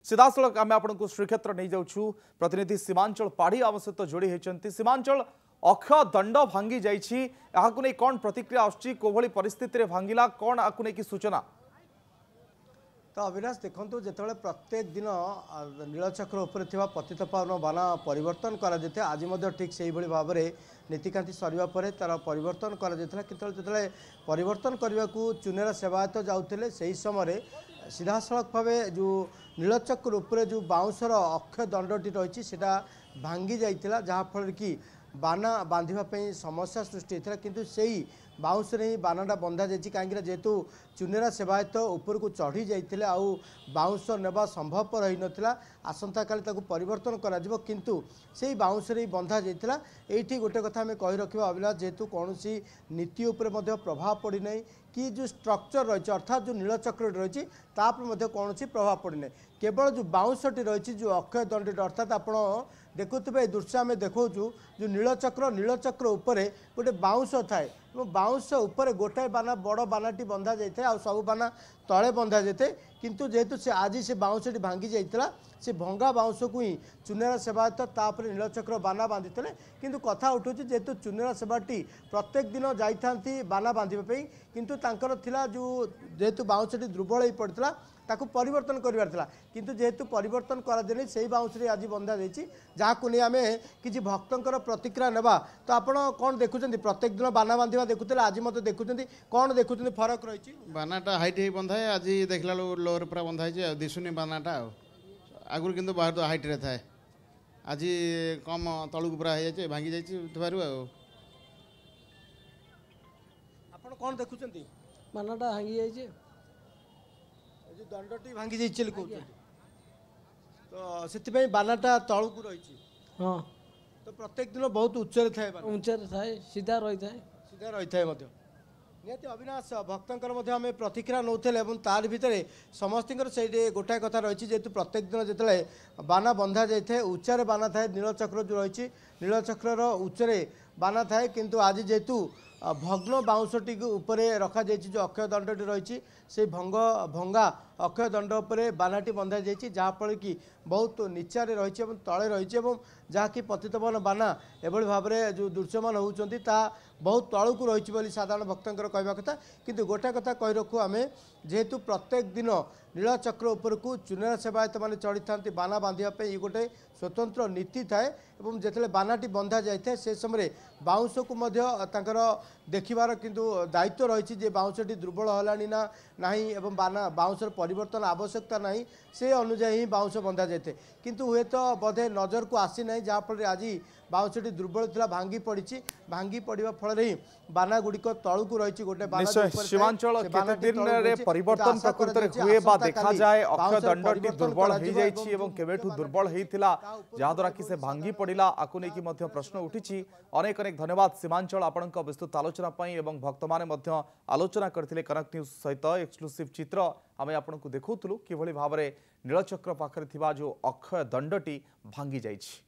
सीधासलख आम आपको श्रीक्षेत्र नहीं जाऊँ प्रतिनिधि सीमांचल पाढ़ी आम सहित जोड़ी होती सीमांचल अक्षय दंड भांगी जाने कौन प्रतिक्रिया आसभली परिस्थिति भांगिला कौन आपको नहीं सूचना। तो अविनाश देखो जो प्रत्येक दिन नीलचक्र उपर पतित पावन बाना परिवर्तन कर आज ठीक से भाव में नीतिकांति सरिया पर तार परिवर्तन कर परिवर्तन करने को चुनेरा सेवायत जाते से ही समय सीधासलख भाव जो नीलचक्र उपर जो बाउंसर अक्षय दंडटी रही भांगी जाइतिला जहाँफल कि बाना बांधापी समस्या सृष्टि होता किंतु से ही बाउंस ही बानाटा बंधा जाइए कहीं जेहेतु चुनेरा सेवायत ऊपर को चढ़ी जाते आउ बाउंस नेबा संभवपर रही नाला आसंता काली परिवर्तन करा किंतु से ही बाउंस ही बंधा जाइए। ये गोटे कथा आम कही रखा अभिलाष जेहेतु कौन नीति उपर प्रभाव पड़ना कि जो स्ट्रक्चर रही अर्थात जो नीलचक्र रही कौन प्रभाव पड़ना केवल जो बाउंसटी रही जो अक्षय दंड अर्थात आप देखुवे दृश्य आम देखु जो नीलचक्र उपर गोटे बाउंस थाए बाउंस उपर गोटाए बाना बड़ बानाटी बंधा जाए आ सब बाना तले बंधा जाए किंतु जेहेतु से आज से बाउंसटी भांगी जाइए से भंगा बाउंस को ही चुनेरा सेवायत तापर नीलचक्र बाना बांधि किंतु कथा उठू जेहेतु चुनेरा सेवाटी प्रत्येक दिन जाती बाना बांधवाई किंतु तांकर थिला जो जेहेतु बाउंसटी दुर्बल हो पड़ता ताकू परिवर्तन करार था किंतु जेहेतु परिवर्तन करादे से बाउंस आज बंधा जाइए जहाँ नहीं आम कि भक्तर प्रतिक्रिया नेबा तो आपड़ कौन देखुं प्रत्येक दिन बाना बांधा देखुते आज मत देखुं कौन देखुं फरक रही बानाटा हाइट ही बंधा है आज देखला लोअर पूरा बंधा है दिशुनी बानाटा आगुरी किंतु बहुत हाइट रे थाए आज कम तलू पूरा हो भांगी जाइए आप कौन देखुं बानाटा भांगी जाइए जो दंडटी भांगी जाइए कहते तो से बानाटा तलू को रही हाँ तो प्रत्येक दिन बहुत उच्चर थाए उच्चर थाए सीधा रही थाए निहती अविनाश भक्तर आम प्रतिक्रिया नौले तार भितर समस्त से गोटाए कथा रही जेहेतु प्रत्येक दिन जो बाना बंधा जाए उच्चारे बाना थाए नीलचक्र जो रही नीलचक्र उच्चरे बाना थाए किंतु आज जेहेतु भग्न बाउंसटी उपरे रखा जाइए जो अक्षय दंडटी रही से भंगा अक्षय दंड उपरे बानाटी बंधा जाइए जहाँफल कि बहुत नीचारे रही तले रही जहाँकि पतितपावन बाना एभली भाव में जो दृश्यमान होती बहुत तलू को रही साधारण भक्तर कहवा कथा किंतु गोटे कथा कही रखु आम जेहेतु प्रत्येक दिन नीलचक्र उपर को चुनेरा सेवायत मैंने चढ़ी था बाना बांधापी ये गोटे स्वतंत्र नीति थाए जिते बानाटी बंधा जाए से समय बाउंस को देखिबार किंतु दायित्व रही बाउंसटी दुर्बल होलानी ना नहीं बाना बाउंसर परिवर्तन आवश्यकता नहीं से अनुजाई ही बाउंस बंधा जाए किंतु हुए तो बोधे नजर को आसी ना जहाँफल आज बाउंसटी दुर्बल था भांगी पड़ी भांगी पड़ा फल ही बाना गुड़िक तलू को रही गोटे सीमांचल परिवर्तन प्रकृति हुए देखा जाए अक्षय दंडटी दुर्बल हो जाए दुर्बल होता जहाद्वारा कि से भांगी पड़ा आपको लेकिन प्रश्न उठी अनेक अनेक धन्यवाद सीमांचल आपण विस्तृत आलोचना एवं भक्त मैंने आलोचना करते कनक न्यूज सहित एक्सक्लूसिव चित्र आम आपको देखुलू कि भाव में नीलचक्र पाखे जो अक्षय दंडटी भांगी जाइए।